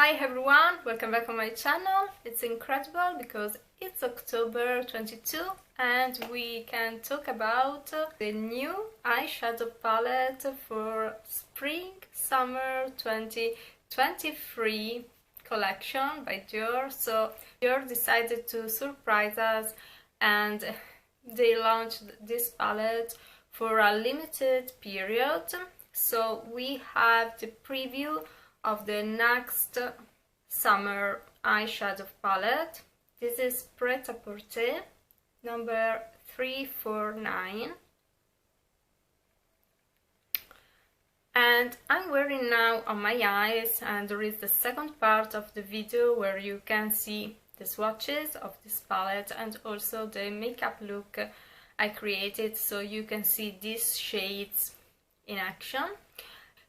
Hi everyone, welcome back on my channel. It's incredible because it's October 22 and we can talk about the new eyeshadow palette for Spring Summer 2023 collection by Dior. So Dior decided to surprise us and they launched this palette for a limited period. So we have the preview of the next summer eyeshadow palette. This is Prêt-à-Porter number 349, and I'm wearing now on my eyes, and there is the second part of the video where you can see the swatches of this palette and also the makeup look I created, so you can see these shades in action.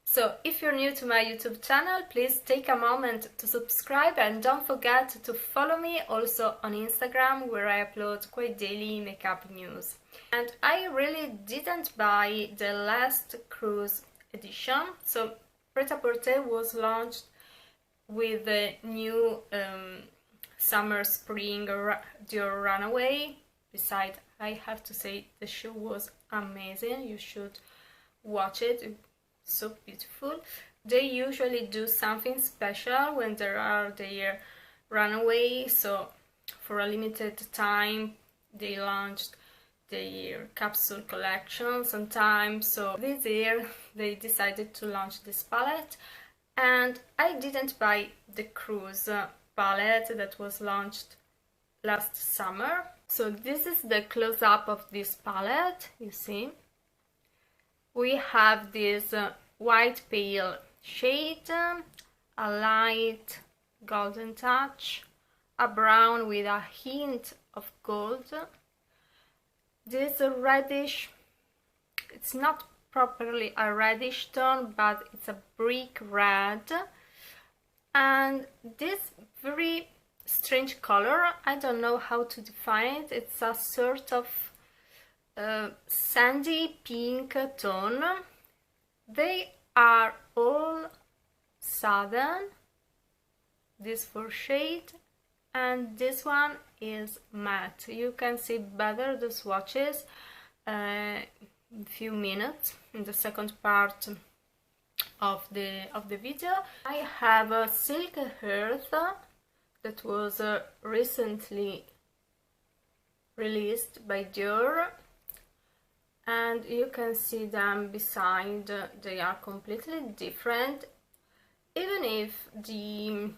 So if you're new to my YouTube channel, please take a moment to subscribe and don't forget to follow me also on Instagram, where I upload quite daily makeup news. And I really didn't buy the last cruise edition. So Prêt-à-Porter was launched with the new summer spring Dior Runaway. Besides, I have to say the show was amazing. You should watch it. So beautiful. They usually do something special when there are their runaway, so for a limited time they launched their capsule collection sometimes. So this year they decided to launch this palette, and I didn't buy the cruise palette that was launched last summer. So this is the close-up of this palette. You see, we have this white pale shade, a light golden touch, a brown with a hint of gold, this reddish, it's not properly a reddish tone, but it's a brick red, and this very strange color, I don't know how to define it, it's a sort of sandy pink tone. They are all southern, this for shade, and this one is matte. You can see better the swatches in a few minutes in the second part of the video. I have a Silk Earth that was recently released by Dior, and you can see them beside. They are completely different, even if the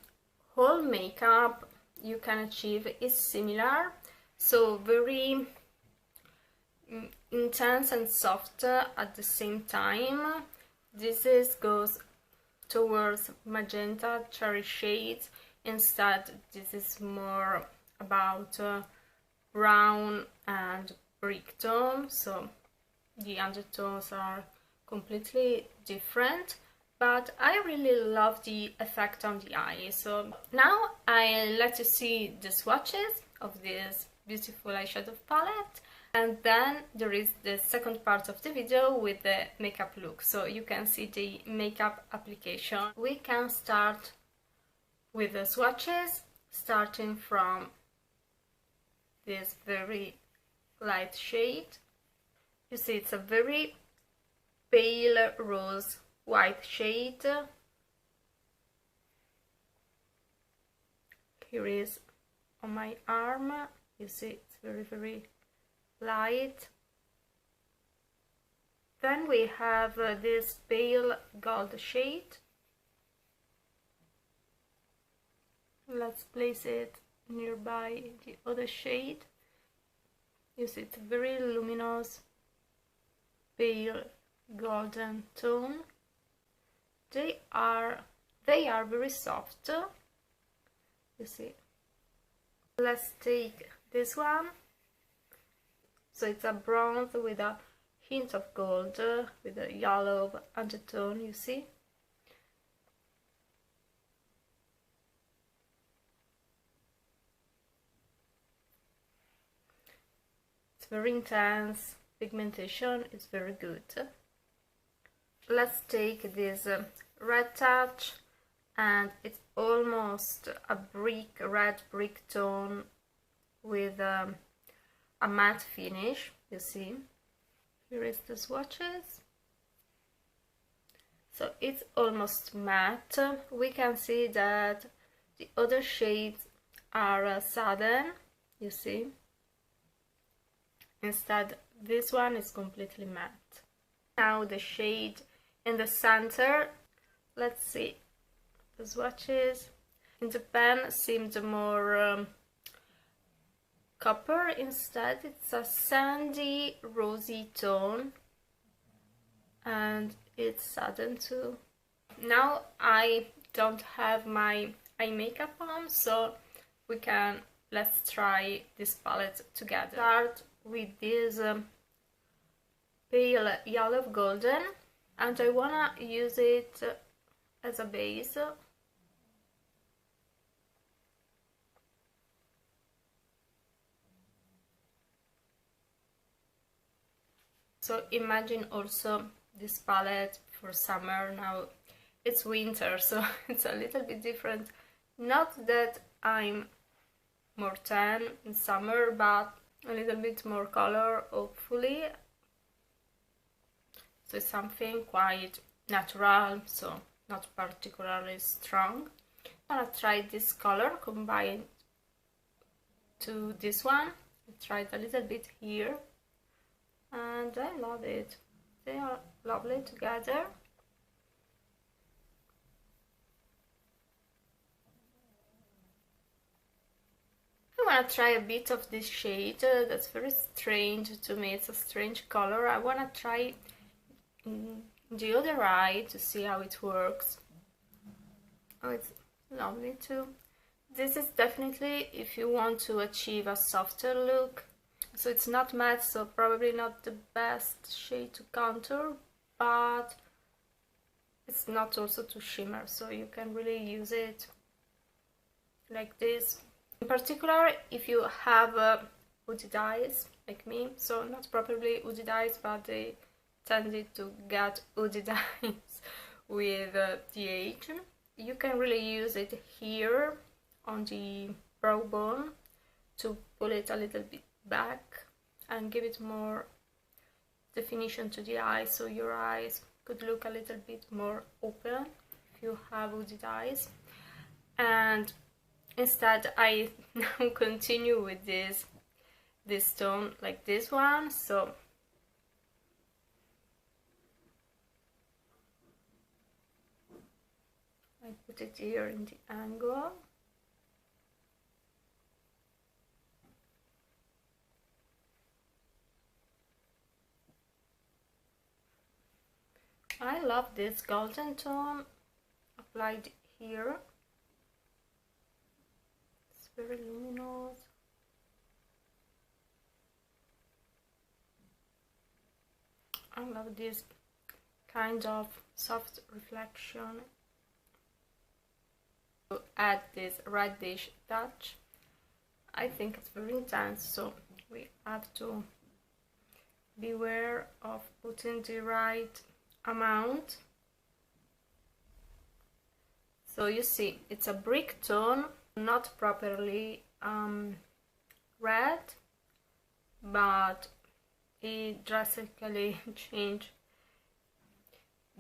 whole makeup you can achieve is similar, so very intense and soft at the same time. This goes towards magenta cherry shades, instead this is more about brown and brick tone, so the undertones are completely different, but I really love the effect on the eye. So now I let you see the swatches of this beautiful eyeshadow palette, and then there is the second part of the video with the makeup look, so you can see the makeup application. We can start with the swatches, starting from this very light shade. You see, it's a very pale rose white shade. Here is on my arm. You see, it's very light. Then we have this pale gold shade. Let's place it nearby the other shade. You see, it's very luminous pale golden tone. They are very soft. You see. Let's take this one. So it's a bronze with a hint of gold, with a yellow undertone. You see. It's very intense. Pigmentation is very good. Let's take this red touch and it's almost a red brick tone with a matte finish. You see, here is the swatches. So it's almost matte. We can see that the other shades are sudden, you see. Instead, this one is completely matte. Now the shade in the center, let's see. The swatches in the pen seemed more copper. Instead, it's a sandy rosy tone, and it's sudden too. Now I don't have my eye makeup on, so let's try this palette together. Start with this pale yellow golden, and I wanna use it as a base. So imagine also this palette for summer. Now it's winter, so it's a little bit different. Not that I'm more tan in summer, but a little bit more color, hopefully. So it's something quite natural, so not particularly strong. I'm gonna try this color combined to this one. I tried a little bit here, and I love it. They are lovely together. I want to try a bit of this shade. That's very strange to me. It's a strange color. I want to try the other eye to see how it works. Oh, it's lovely too. This is definitely if you want to achieve a softer look. So it's not matte, so probably not the best shade to contour, but it's not also to shimmer, so you can really use it like this. In particular, if you have hooded eyes like me, so not properly hooded eyes, but they tended to get hooded eyes with the age, you can really use it here on the brow bone to pull it a little bit back and give it more definition to the eyes, so your eyes could look a little bit more open if you have hooded eyes. And instead I now continue with this tone like this one, so I put it here in the angle. I love this golden tone applied here. It's very luminous. I love this kind of soft reflection. To add this reddish touch, I think it's very intense, so we have to beware of putting the right amount. So you see, it's a brick tone, not properly red, but it drastically changed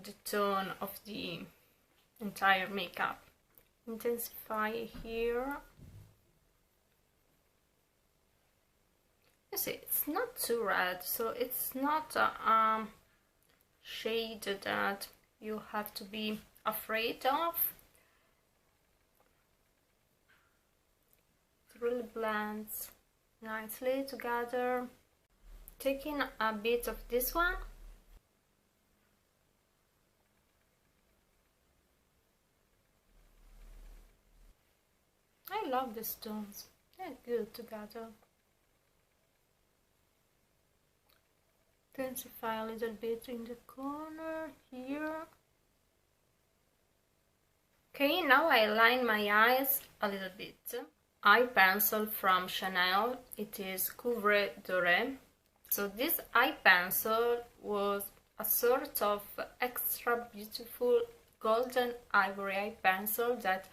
the tone of the entire makeup. Intensify here. You see, it's not too red, so it's not a shade that you have to be afraid of. It really blends nicely together. Taking a bit of this one. I love these tones, they're good together. Intensify a little bit in the corner here. Okay, now I line my eyes a little bit. Eye pencil from Chanel, it is Couvre Doré. So this eye pencil was a sort of extra beautiful golden ivory eye pencil that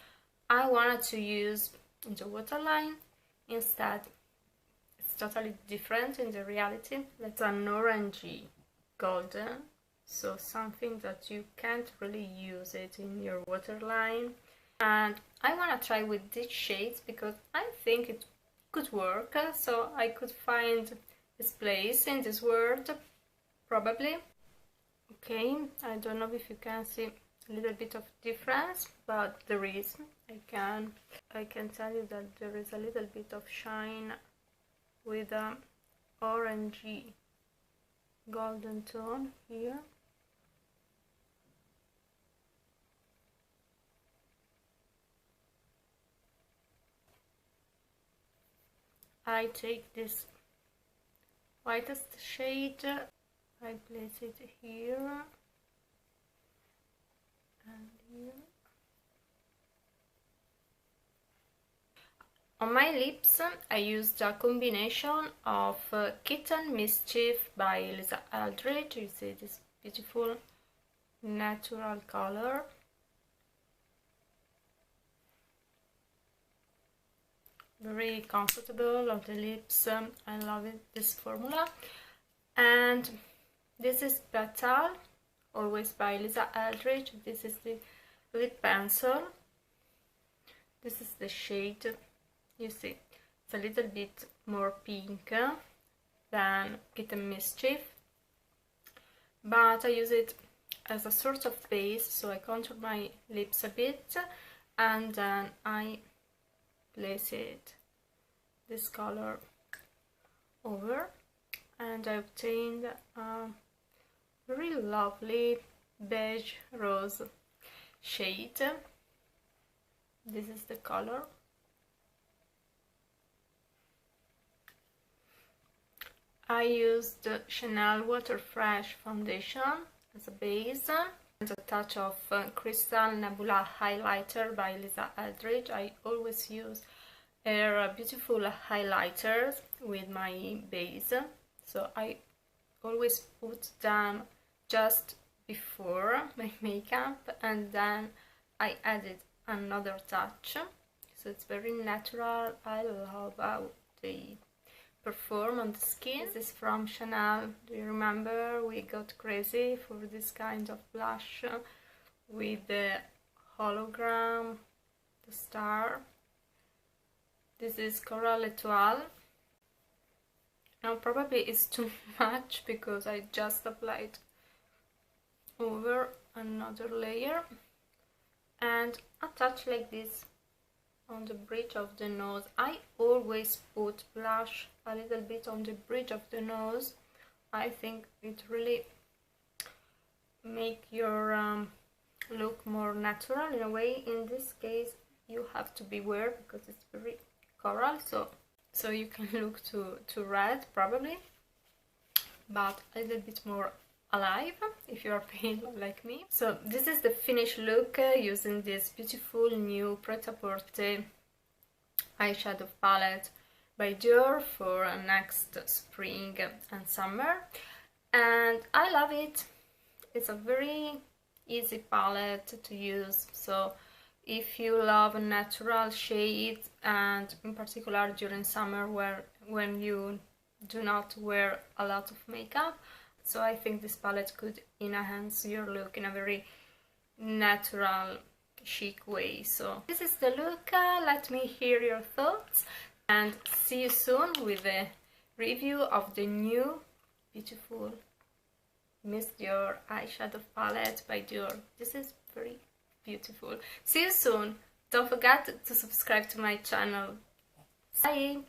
I wanted to use in the waterline. Instead, it's totally different in the reality. That's an orangey golden, so something that you can't really use it in your waterline. And I want to try with these shades because I think it could work, so I could find its place in this world, probably. Okay, I don't know if you can see a little bit of difference, but there is. I can tell you that there is a little bit of shine with a orangey golden tone here. I take this whitest shade, I place it here and here. On my lips, I used a combination of Kitten Mischief by Lisa Eldridge. You see this beautiful natural color. Very comfortable on the lips. I love it, this formula. And this is Petal, always by Lisa Eldridge. This is the lip pencil. This is the shade. You see, it's a little bit more pink than Kitten Mischief, but I use it as a sort of base, so I contour my lips a bit and then I place it, this color, over, and I obtained a very lovely beige rose shade. This is the color. I used Chanel Water Fresh foundation as a base and a touch of Crystal Nebula highlighter by Lisa Eldridge. I always use her beautiful highlighters with my base, so I always put them just before my makeup and then I added another touch, so it's very natural. I love how they perform on the skin. This is from Chanel. Do you remember we got crazy for this kind of blush with the hologram, the star? This is Coral Etoile. Now probably it's too much because I just applied over another layer, and a touch like this on the bridge of the nose. I always put blush a little bit on the bridge of the nose. I think it really make your look more natural in a way. In this case you have to beware because it's very coral, so you can look too red probably, but a little bit more alive if you are pale like me. So this is the finished look using this beautiful new Prêt-à-Porter eyeshadow palette by Dior for next spring and summer, and I love it. It's a very easy palette to use, so if you love natural shades, and in particular during summer when you do not wear a lot of makeup, so I think this palette could enhance your look in a very natural, chic way. So this is the look. Let me hear your thoughts and see you soon with a review of the new beautiful Miss Dior eyeshadow palette by Dior. This is very beautiful. See you soon. Don't forget to subscribe to my channel. Bye!